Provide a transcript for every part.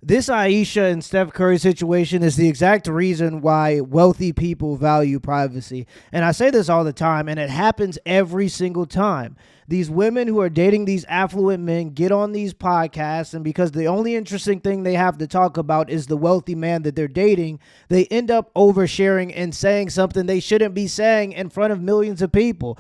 This Ayesha and Steph Curry situation is the exact reason why wealthy people value privacy. And I say this all the time, and it happens every single time. These women who are dating these affluent men get on these podcasts, and because the only interesting thing they have to talk about is the wealthy man that they're dating, they end up oversharing and saying something they shouldn't be saying in front of millions of people.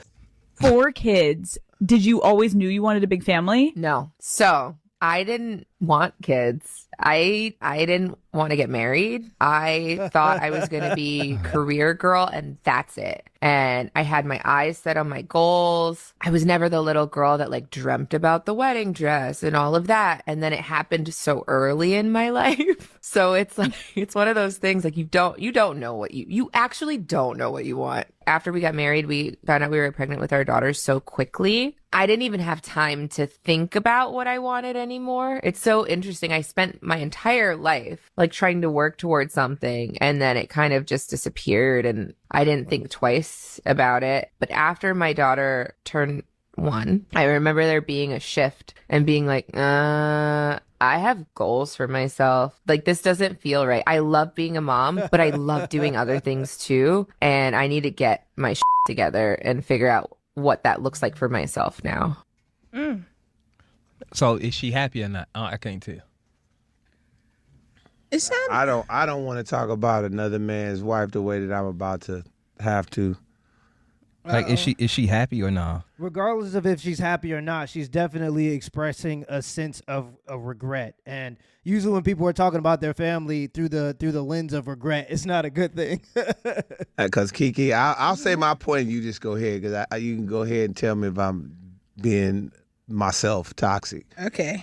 4 kids. Did you always knew you wanted a big family? No. So I didn't want kids. I didn't want to get married. I thought I was going to be career girl and that's it. And I had my eyes set on my goals. I was never the little girl that like dreamt about the wedding dress and all of that. And then it happened so early in my life. So it's like, it's one of those things like you don't know what you actually don't know what you want. After we got married, we found out we were pregnant with our daughter so quickly. I didn't even have time to think about what I wanted anymore. It's so interesting. I spent my entire life like trying to work towards something and then it kind of just disappeared and I didn't think twice about it. But after my daughter turned 1, I remember there being a shift and being like, I have goals for myself. Like, this doesn't feel right. I love being a mom, but I love doing other things too. And I need to get my shit together and figure out what that looks like for myself now. So is she happy or not? I can't tell. It's not. I don't want to talk about another man's wife the way that I'm about to have to. Like, is she happy or not? Regardless of if she's happy or not, she's definitely expressing a sense of regret. And usually when people are talking about their family through the lens of regret, it's not a good thing. Because Kiki, I'll say my point and you just go ahead because you can go ahead and tell me if I'm being myself toxic. Okay.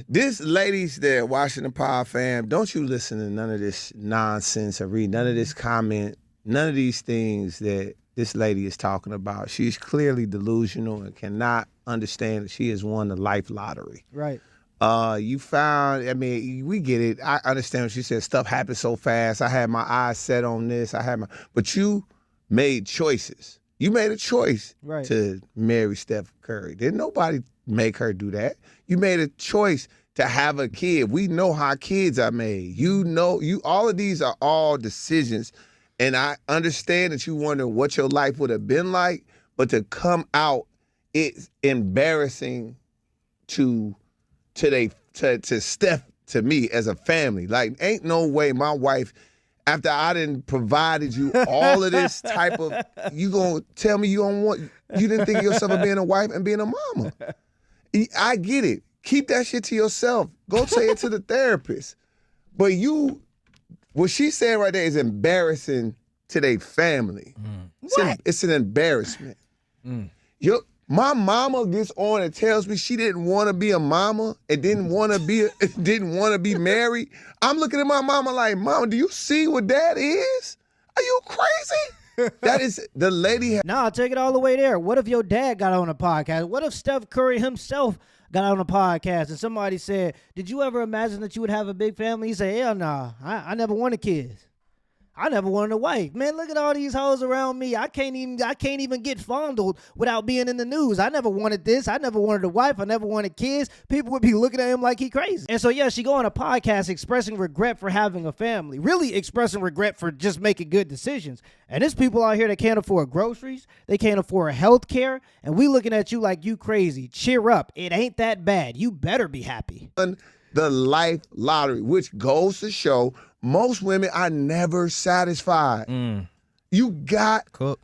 This ladies there watching the Power Fam, don't you listen to none of this nonsense or read none of this comment, none of these things that this lady is talking about. She's clearly delusional and cannot understand that she has won the life lottery. Right. You found, I mean, we get it. I understand what she said. Stuff happened so fast. I had my eyes set on this. But you made choices. You made a choice to marry Steph Curry. Didn't nobody make her do that. You made a choice to have a kid. We know how kids are made. All of these are all decisions. And I understand that you wonder what your life would have been like, but to come out, it's embarrassing to Steph, to me as a family. Like, ain't no way my wife, after I done provided you all of this type of, you gonna tell me you didn't think of yourself as being a wife and being a mama. I get it. Keep that shit to yourself. Go say it to the therapist. But what she's saying right there is embarrassing to their family. It's an embarrassment. My mama gets on and tells me she didn't want to be a mama and didn't want to be married. I'm looking at my mama like, Mama, do you see what that is? Are you crazy? That is the lady. Nah, take it all the way there. What if your dad got on a podcast? What if Steph Curry himself got on a podcast and somebody said, did you ever imagine that you would have a big family? He said, hell nah, I never wanted kids. I never wanted a wife. Man, look at all these hoes around me. I can't even get fondled without being in the news. I never wanted this. I never wanted a wife. I never wanted kids. People would be looking at him like he crazy. And so, yeah, she go on a podcast expressing regret for having a family, really expressing regret for just making good decisions. And there's people out here that can't afford groceries. They can't afford health care. And we looking at you like you crazy. Cheer up. It ain't that bad. You better be happy. The life lottery, which goes to show most women are never satisfied. You got Cook.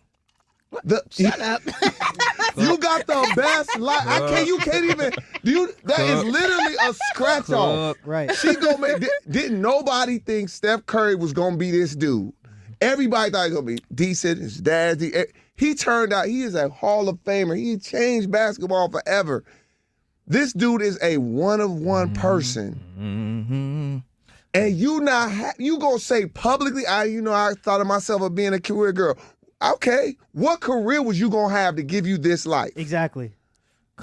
Shut up. You got the best life. You can't even. That is literally a scratch off. Right. She gonna make. Didn't nobody think Steph Curry was gonna be this dude? Everybody thought he was gonna be decent. His dad's. He turned out he is a Hall of Famer. He changed basketball forever. This dude is a one-of-one person. And you gonna say publicly, I thought of myself as being a career girl. Okay, what career was you gonna have to give you this life? Exactly.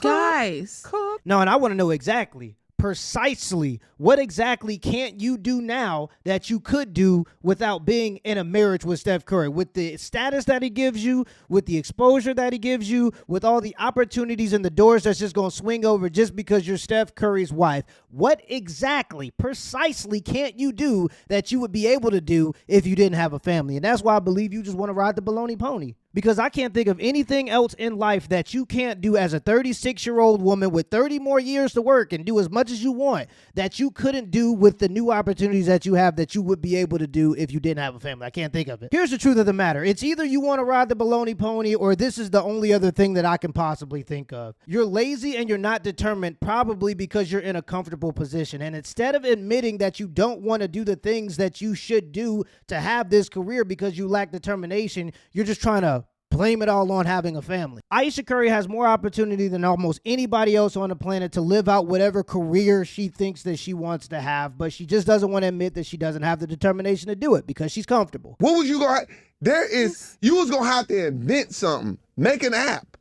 Guys. No, and I want to know exactly. precisely what exactly can't you do now that you could do without being in a marriage with Steph Curry, with the status that he gives you, with the exposure that he gives you, with all the opportunities and the doors that's just going to swing over just because you're Steph Curry's wife? What exactly, precisely can't you do that you would be able to do if you didn't have a family? And that's why I believe you just want to ride the baloney pony. Because I can't think of anything else in life that you can't do as a 36-year-old woman with 30 more years to work and do as much as you want that you couldn't do with the new opportunities that you have that you would be able to do if you didn't have a family. I can't think of it. Here's the truth of the matter. It's either you want to ride the baloney pony or this is the only other thing that I can possibly think of. You're lazy and you're not determined, probably because you're in a comfortable position. And instead of admitting that you don't want to do the things that you should do to have this career because you lack determination, you're just trying to blame it all on having a family. Ayesha Curry has more opportunity than almost anybody else on the planet to live out whatever career she thinks that she wants to have, but she just doesn't want to admit that she doesn't have the determination to do it because she's comfortable. What was you going to... You was going to have to invent something. Make an app.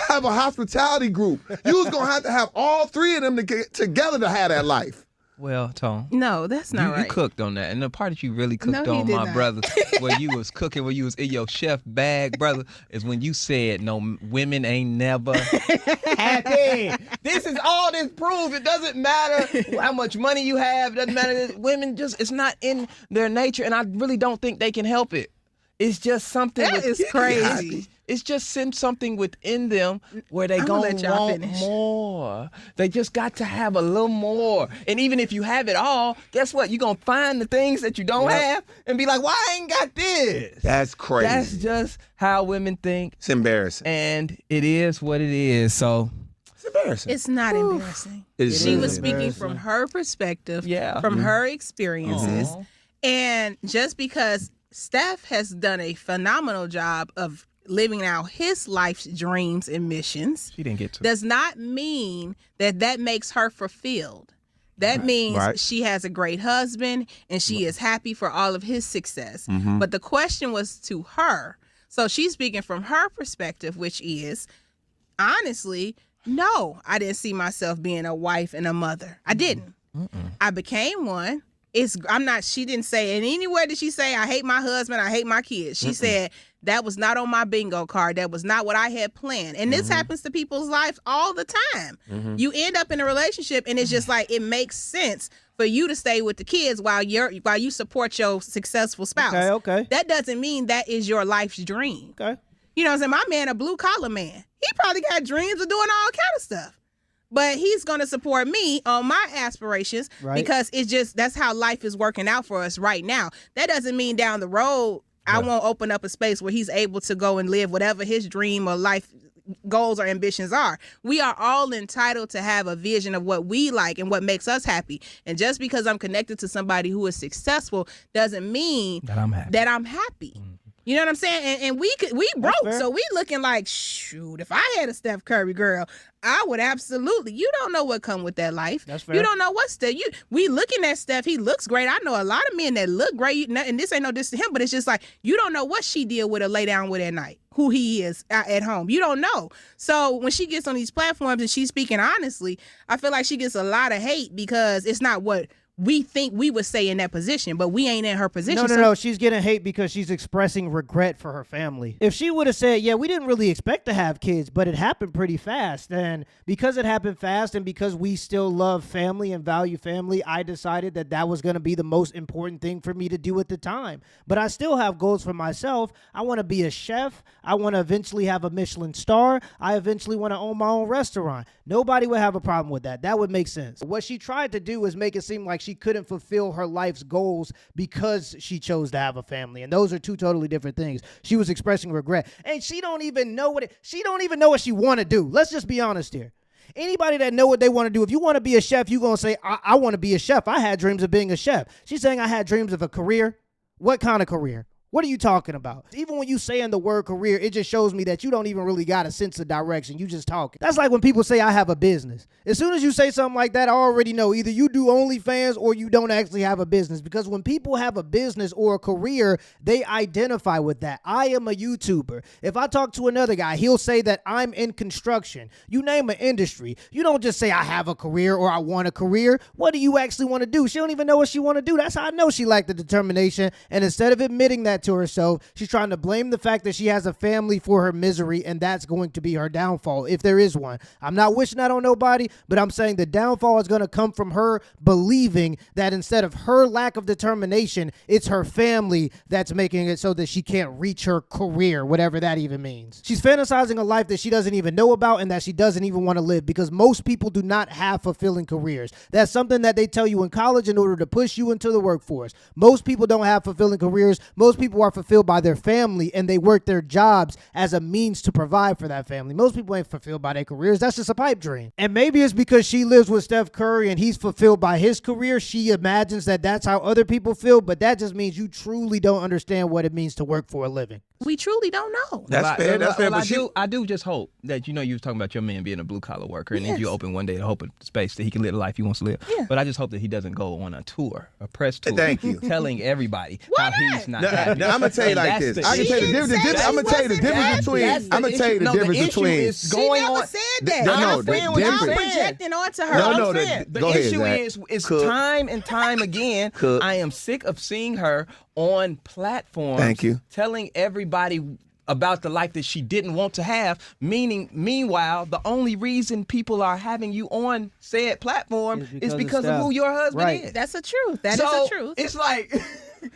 have a hospitality group. You was going to have all three of them to get together to have that life. Well, Tone. No, that's not right. You cooked on that. And the part that you really cooked No, he on, did my not. brother, where you was cooking, where you was in your chef bag, brother, is when you said, no, women ain't never happy. This is all this proves. It doesn't matter how much money you have. It doesn't matter. Women just, it's not in their nature. And I really don't think they can help it. It's just something. That is crazy. It's just something within them where they gonna want more. They just got to have a little more. And even if you have it all, guess what? You're gonna find the things that you don't have and be like, why I ain't got this? That's crazy. That's just how women think. It's embarrassing. And it is what it is. So it's embarrassing. It's not embarrassing. She was speaking from her perspective, from her experiences. And just because Steph has done a phenomenal job of living out his life's dreams and missions, she didn't get to. Does not mean that makes her fulfilled. That means she has a great husband and she is happy for all of his success. But the question was to her. So she's speaking from her perspective, which is, honestly, no, I didn't see myself being a wife and a mother. I didn't. I became one. She didn't say in anywhere did she say, I hate my husband, I hate my kids. She said, that was not on my bingo card. That was not what I had planned. And this happens to people's lives all the time. You end up in a relationship and it's just like, it makes sense for you to stay with the kids while you support your successful spouse. Okay. That doesn't mean that is your life's dream. Okay. You know what I'm saying? My man, a blue collar man, he probably got dreams of doing all kind of stuff. But he's going to support me on my aspirations because it's just, that's how life is working out for us right now. That doesn't mean down the road, I won't open up a space where he's able to go and live whatever his dream or life goals or ambitions are. We are all entitled to have a vision of what we like and what makes us happy. And just because I'm connected to somebody who is successful doesn't mean that I'm happy. You know what I'm saying? And we broke, so we looking like, shoot, if I had a Steph Curry girl, I would absolutely. You don't know what come with that life. That's fair. You don't know what's there. We looking at Steph. He looks great. I know a lot of men that look great, and this ain't no diss to him, but it's just like you don't know what she deal with or lay down with at night. Who he is at home. You don't know. So when she gets on these platforms and she's speaking honestly, I feel like she gets a lot of hate because it's not what we think we would say in that position, but we ain't in her position. No. She's getting hate because she's expressing regret for her family. If she would have said, yeah, we didn't really expect to have kids, but it happened pretty fast. And because it happened fast and because we still love family and value family, I decided that was going to be the most important thing for me to do at the time. But I still have goals for myself. I want to be a chef. I want to eventually have a Michelin star. I eventually want to own my own restaurant. Nobody would have a problem with that. That would make sense. What she tried to do is make it seem like she couldn't fulfill her life's goals because she chose to have a family. And those are two totally different things. She was expressing regret. And she don't even know what she want to do. Let's just be honest here. Anybody that know what they want to do, if you want to be a chef, you're going to say, I want to be a chef. I had dreams of being a chef. She's saying I had dreams of a career. What kind of career? What are you talking about? Even when you saying the word career, it just shows me that you don't even really got a sense of direction. You just talking. That's like when people say I have a business. As soon as you say something like that, I already know either you do OnlyFans or you don't actually have a business. Because when people have a business or a career, they identify with that. I am a YouTuber. If I talk to another guy, he'll say that I'm in construction. You name an industry. You don't just say I have a career or I want a career. What do you actually want to do? She don't even know what she want to do. That's how I know she lacked the determination. And instead of admitting that to herself, she's trying to blame the fact that she has a family for her misery, and that's going to be her downfall if there is one. I'm not wishing that on nobody, but I'm saying the downfall is going to come from her believing that instead of her lack of determination, it's her family that's making it so that she can't reach her career, whatever that even means. She's fantasizing a life that she doesn't even know about and that she doesn't even want to live, because most people do not have fulfilling careers. That's something that they tell you in college in order to push you into the workforce. Most people don't have fulfilling careers. Most people are fulfilled by their family, and they work their jobs as a means to provide for that family. Most people ain't fulfilled by their careers. That's just a pipe dream. And maybe it's because she lives with Steph Curry and he's fulfilled by his career. She imagines that that's how other people feel, but that just means you truly don't understand what it means to work for a living. We truly don't know. That's fair. That's fair. Well, But I do just hope that, you was talking about your man being a blue collar worker, and then you open one day to hope in space that he can live the life he wants to live. Yeah. But I just hope that he doesn't go on a tour, a press tour, Thank you. telling everybody Why how not? he's not happy. I'm gonna tell you And like that's this. the I can tell you the issue. difference. I'm gonna tell you the difference between. I'm gonna tell you the difference between. She never said that. No, Y'all the y'all difference- projecting onto her. No, I'm no, saying, the go ahead, issue Zach. is Cook. time and time again, Cook. I am sick of seeing her on platforms Thank you. telling everybody about the life that she didn't want to have, meanwhile, the only reason people are having you on said platform is because of who your husband Right. is. That's the truth. That is So, the truth. It's like,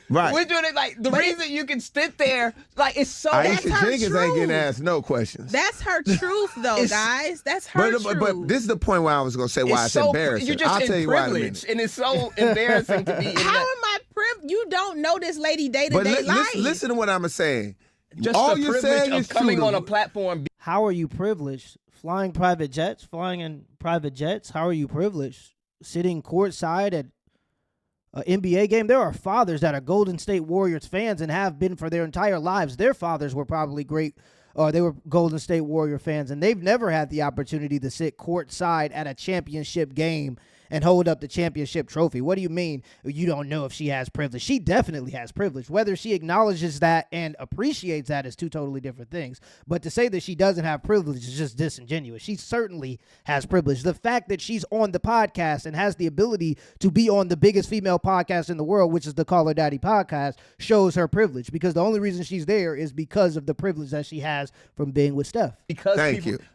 Right. we're doing it like, the reason you can sit there, like, it's so... That's Ayesha her Jenkins ain't truth. getting asked no questions. That's her truth, though, guys. That's her truth. But this is the point where I was gonna say why it's so embarrassing. You're just I'll tell in you why in a privilege, minute. and it's so embarrassing to be in How that. am I You don't know this lady But day-to-day life. listen to what I'm saying. Just All the you're privilege saying of is coming true. on a platform. How are you privileged? Flying private jets? Flying in private jets? How are you privileged? Sitting courtside at an NBA game? There are fathers that are Golden State Warriors fans and have been for their entire lives. Their fathers were probably great. They were Golden State Warrior fans, and they've never had the opportunity to sit courtside at a championship game and hold up the championship trophy. What do you mean you don't know if she has privilege? She definitely has privilege. Whether she acknowledges that and appreciates that is two totally different things. But to say that she doesn't have privilege is just disingenuous. She certainly has privilege. The fact that she's on the podcast and has the ability to be on the biggest female podcast in the world, which is the Call Her Daddy podcast, shows her privilege, because the only reason she's there is because of the privilege that she has from being with Steph.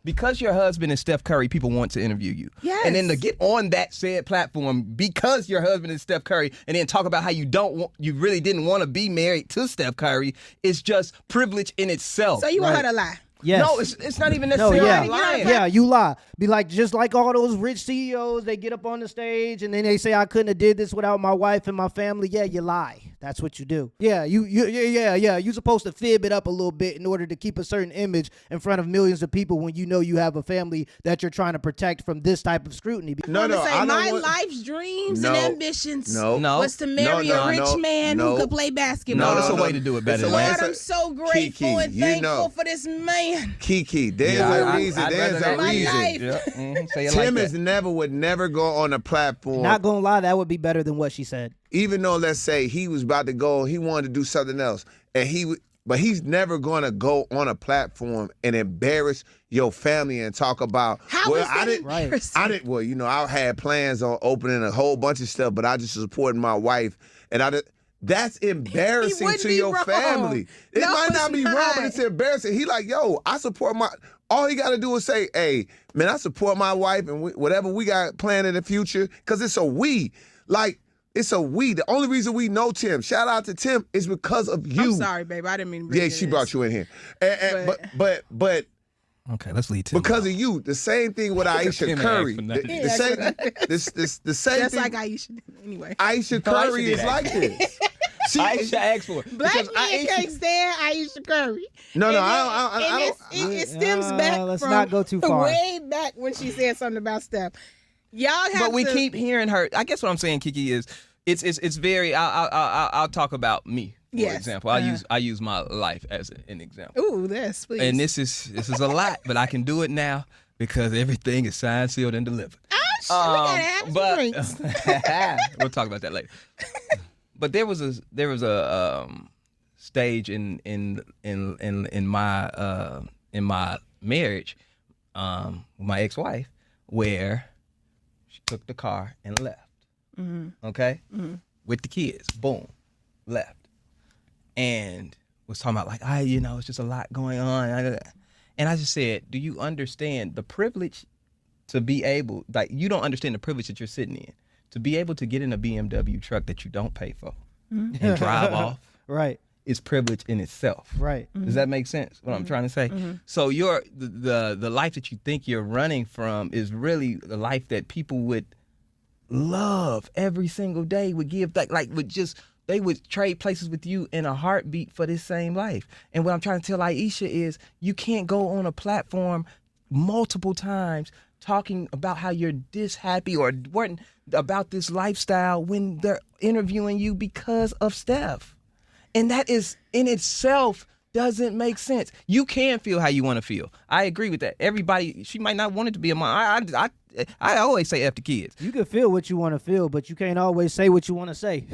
Because your husband is Steph Curry, people want to interview you. Yes. And then to get on that said platform because your husband is Steph Curry, and then talk about how you really didn't want to be married to Steph Curry, is just privilege in itself. So you want her to lie? Yes. No, it's not even necessarily lying. Yeah, you lie. Be like, just like all those rich CEOs, they get up on the stage and then they say, I couldn't have did this without my wife and my family. Yeah, you lie. That's what you do. Yeah, you're supposed to fib it up a little bit in order to keep a certain image in front of millions of people when you know you have a family that you're trying to protect from this type of scrutiny. My life's dreams and ambitions was to marry a rich man who could play basketball. No, there's a way to do it better than Lord, that. I'm so grateful and thankful for this man. Kiki, there's a reason. There's a reason. Yeah. Mm-hmm. Say it Tim like that. would never go on a platform. Not gonna lie, that would be better than what she said. Even though, let's say, he was about to go, he wanted to do something else, but he's never going to go on a platform and embarrass your family and talk about. How is that embarrassing? Well, I had plans on opening a whole bunch of stuff, but I just supporting my wife, and that's embarrassing to your family. It might not be wrong, but it's embarrassing. He like, yo, I support my. All he got to do is say, hey, man, I support my wife and whatever we got planned in the future, because it's a we. Like, it's a we. The only reason we know Tim, shout out to Tim, is because of you. I'm sorry, babe. I didn't mean to bring Yeah, she brought you in here. But okay, let's leave Tim. Because of you, the same thing with Ayesha Curry. The same Just thing. like Ayesha. Anyway. Ayesha Curry is like this. Ayesha asked for it. Black men can't stand Ayesha Curry. No, It stems back let's from not go too far. way back when she said something about Steph. Y'all have But we keep hearing her. I guess what I'm saying, Kiki, is it's very. I'll talk about me Yes. example. I use my life as an example. Ooh, yes, please. And this is a lot, but I can do it now because everything is signed, sealed, and delivered. we gotta have some drinks. We'll talk about that later. But there was a stage in my marriage, with my ex-wife, where she took the car and left. Okay, with the kids, boom, left, and was talking about like, it's just a lot going on, and I just said, do you understand the privilege to be able, like, you don't understand the privilege that you're sitting in, to be able to get in a BMW truck that you don't pay for and drive off, right, is privilege in itself. Right. Does that make sense? What I'm trying to say? So the life that you think you're running from is really the life that people would love every single day, would give they would trade places with you in a heartbeat for this same life. And what I'm trying to tell Ayesha is, you can't go on a platform multiple times talking about how you're this happy or about this lifestyle when they're interviewing you because of Steph. And that is in itself doesn't make sense. You can feel how you want to feel. I agree with that. Everybody, she might not want it to be a mom. I always say F the kids. You can feel what you want to feel, but you can't always say what you want to say.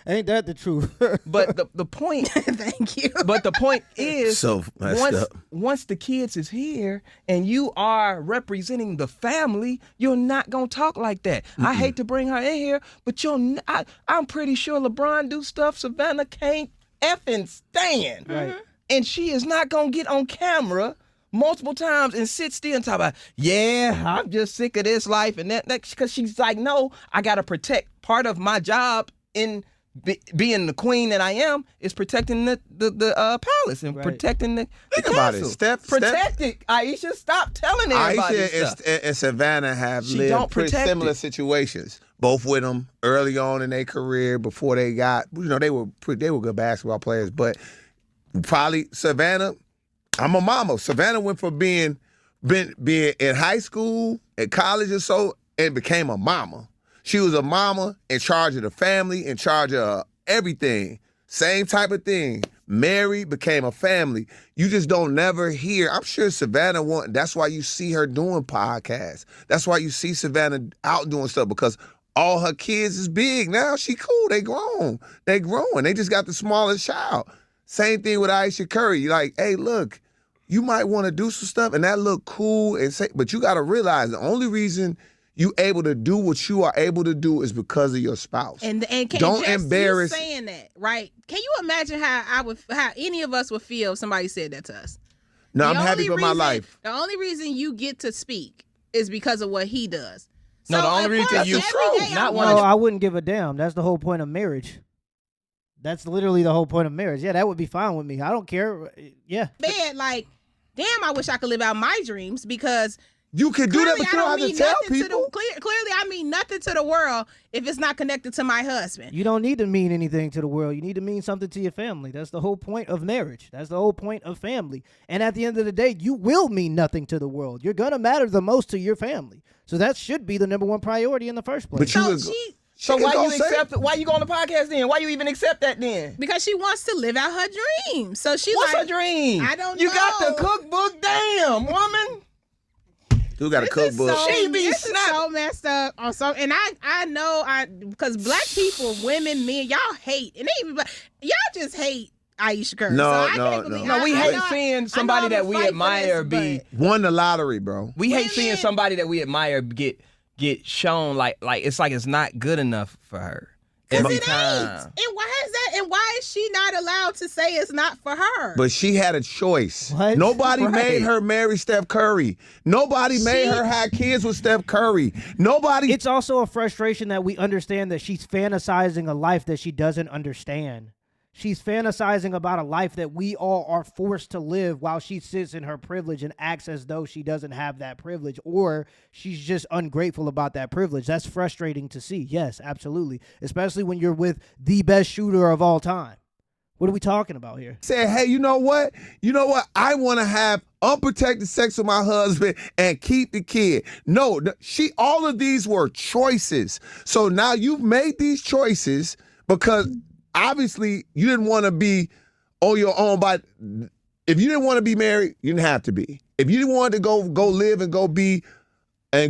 Ain't that the truth? But the point Thank you. But the point is, So messed up. once the kids is here and you are representing the family, you're not gonna talk like that. I hate to bring her in here, but I'm pretty sure LeBron do stuff Savannah can't effing stand. Right. And she is not gonna get on camera multiple times and sit still and talk about, I'm just sick of this life and that, because she's like, no, I gotta protect. Part of my job in being the queen that I am is protecting the palace and protecting the Think about it. castle. Steph, Protect it. Ayesha, stop telling everybody Ayesha stuff. and Savannah have She lived don't pretty protect similar it. situations. Both with them early on in their career before they got, they were good basketball players. But probably Savannah, I'm a mama. Savannah went from being in high school, at college or so, and became a mama. She was a mama in charge of the family, in charge of everything. Same type of thing. Married, became a family. You just don't never hear. I'm sure Savannah that's why you see her doing podcasts. That's why you see Savannah out doing stuff, because all her kids is big now. She cool. They grown. They growing. They just got the smallest child. Same thing with Ayesha Curry. You're like, hey, look, you might want to do some stuff and that look cool, but you got to realize the only reason you able to do what you are able to do is because of your spouse. And don't just embarrass. You saying that, right? Can you imagine how any of us would feel if somebody said that to us? No, I'm happy for my life. The only reason you get to speak is because of what he does. No, the only reason you I wouldn't give a damn. That's the whole point of marriage. That's literally the whole point of marriage. Yeah, that would be fine with me. I don't care. Yeah. Man, like, damn, I wish I could live out my dreams, because you could do that, but you don't have to tell people. Clearly, I mean nothing to the world if it's not connected to my husband. You don't need to mean anything to the world. You need to mean something to your family. That's the whole point of marriage. That's the whole point of family. And at the end of the day, you will mean nothing to the world. You're going to matter the most to your family. So that should be the number one priority in the first place. But so why you accept it? Why you go on the podcast then? Why you even accept that then? Because she wants to live out her dreams. So she What's her dream? I don't know. You got the cookbook, damn woman. You got a cookbook. This is so messed up. And I know because black people, women, men, y'all hate, and y'all just hate Ayesha Curry. No. We hate seeing somebody that we admire won the lottery, bro. We hate seeing somebody that we admire get shown like it's not good enough for her. Because it ain't. And why is that? And why is she not allowed to say it's not for her? But she had a choice. What? Nobody made her marry Steph Curry. Nobody made her have kids with Steph Curry. Nobody. It's also a frustration that we understand that she's fantasizing a life that she doesn't understand. She's fantasizing about a life that we all are forced to live while she sits in her privilege and acts as though she doesn't have that privilege, or she's just ungrateful about that privilege. That's frustrating to see. Yes, absolutely. Especially when you're with the best shooter of all time. What are we talking about here? Say, hey, you know what? I want to have unprotected sex with my husband and keep the kid. No, all of these were choices. So now you've made these choices because obviously you didn't want to be on your own. But if you didn't want to be married, you didn't have to be. If you didn't want to go live and go be a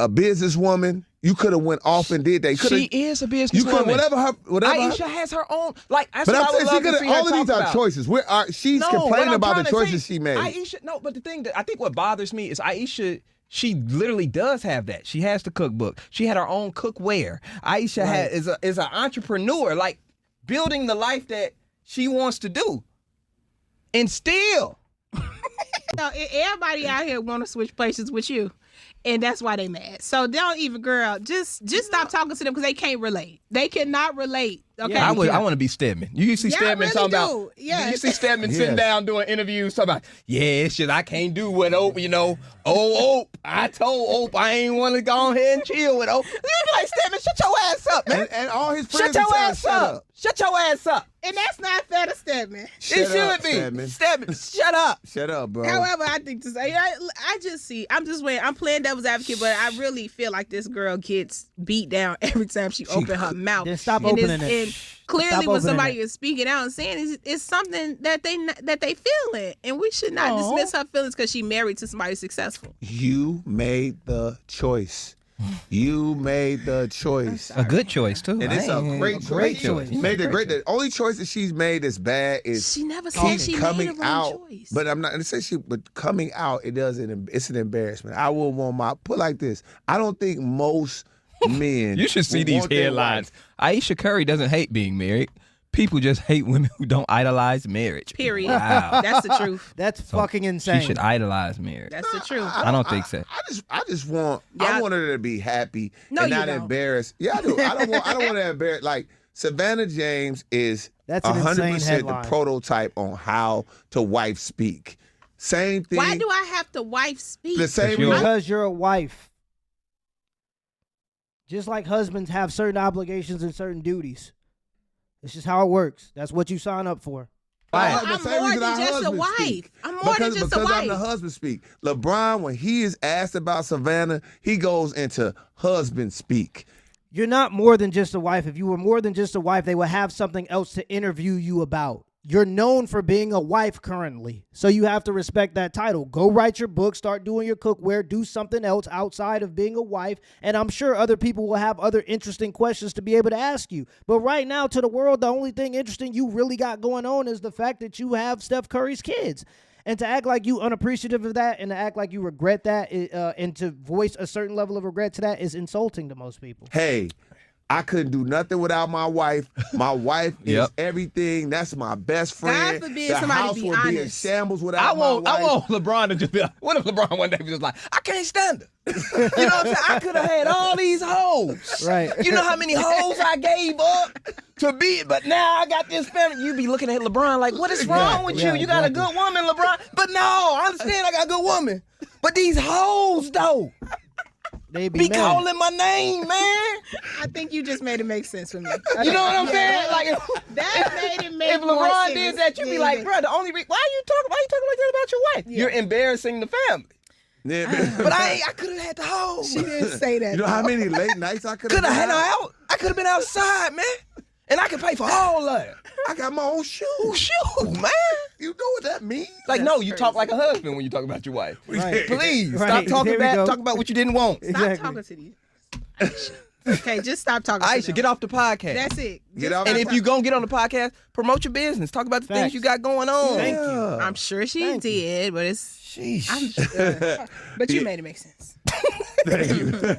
businesswoman, you could have went off and did that. She is a businesswoman. You could whatever. Aisha has her own. Like, that's But what I'm I would saying love to see her all of these talk are about. choices. She's No, complaining what I'm about the trying to choices say, she made. Aisha, no, but the thing that I think what bothers me is Aisha. She literally does have that. She has the cookbook. She had her own cookware. Aisha is an entrepreneur, like building the life that she wants to do. And still, Everybody out here want to switch places with you, and that's why they mad. So don't even, girl. Just stop talking to them because they can't relate. They cannot relate. Okay. Yeah, I want to be Stedman. You see Yeah, I Stedman really talking do. about. Yes. You see Stedman sitting Yes. down doing interviews talking about. Yeah, it's just I can't do what Ope. Ope. I told Ope I ain't want to go ahead and chill with Ope. You be like, Stedman, shut your ass up, man. And all his friends Shut your are ass up. Shut your ass up. And that's not fair to Stedman. It should be. Stedman, shut up. Shut up, bro. However, I think to say, I'm just waiting. I'm playing devil's advocate, but I really feel like this girl gets beat down every time she opens her mouth. Then stop And opening it. And clearly, Stop when opening somebody it. is speaking out and saying it's something that they feeling, and we should not dismiss her feelings because she married to somebody successful. You made the choice. You made the choice. A good choice too. And it's a great choice. choice. Made the the only choice that she's made that's bad is She never said she coming made a wrong out. choice. But I'm not gonna say but coming out, it's an embarrassment. I will want put like this. I don't think most men You should see would these want their headlines. wife- Aisha Curry doesn't hate being married. People just hate women who don't idolize marriage. Period. Wow. That's the truth. That's fucking insane. She should idolize marriage. That's the truth. I don't think so. I just want Yeah. I want her to be happy No, and you not don't. embarrassed. Yeah, I do. I don't want to embarrass. Like Savannah James is That's an insane 100% the headline. prototype on how to wife speak. Same thing. Why do I have to wife speak? the same you're- reason- Because you're a wife. Just like husbands have certain obligations and certain duties. It's just how it works. That's what you sign up for. I'm The same more reason than our just a husbands wife. speak. I'm more than just a because I'm the wife. husband speak. LeBron, when he is asked about Savannah, he goes into husband speak. You're not more than just a wife. If you were more than just a wife, they would have something else to interview you about. You're known for being a wife currently, so you have to respect that title. Go write your book, start doing your cookware, do something else outside of being a wife, and I'm sure other people will have other interesting questions to be able to ask you. But right now, to the world, the only thing interesting you really got going on is the fact that you have Steph Curry's kids. And to act like you unappreciative of that and to act like you regret that and to voice a certain level of regret to that is insulting to most people. Hey, I couldn't do nothing without my wife. My wife is Yep. everything. That's my best friend. God forbid the somebody house be would be in honest. shambles without I want my wife. LeBron to just be like, what if LeBron one day was just like, I can't stand her. You know what I'm saying? I could have had all these hoes. Right. You know how many hoes I gave up to be, but now I got this family. You be looking at LeBron like, what is wrong with you? You got a good woman, LeBron. But no, I understand I got a good woman. But these hoes, though, They be mad. calling my name, man. I think you just made it make sense for me. You know what I'm saying? Like, That made it make if more LeBron sense. did that, you'd be Yeah. like, bro, the only reason, why you talking like that about your wife? You're embarrassing the family. Yeah, But I could have had the hoes. She didn't say that. you know how many late nights I could Could have had her out? out. I could have been outside, man. And I could pay for all of it. I got my own shoes. Oh, shoot, man. You know what that means? Like, no, you talk like a husband when you talk about your wife. Right. Please, Right. stop talking There we back. go. Talk about what you didn't want. Stop Exactly. talking to these. Aisha. Okay, just stop talking to Aisha, them. get off the podcast. That's it. Get Just off stop and if talking. you gonna get on the podcast, promote your business. Talk about the things Facts. you got going on. Thank you. I'm sure she Thank you. did, but it's. Sheesh. But you made it make sense. Thank you.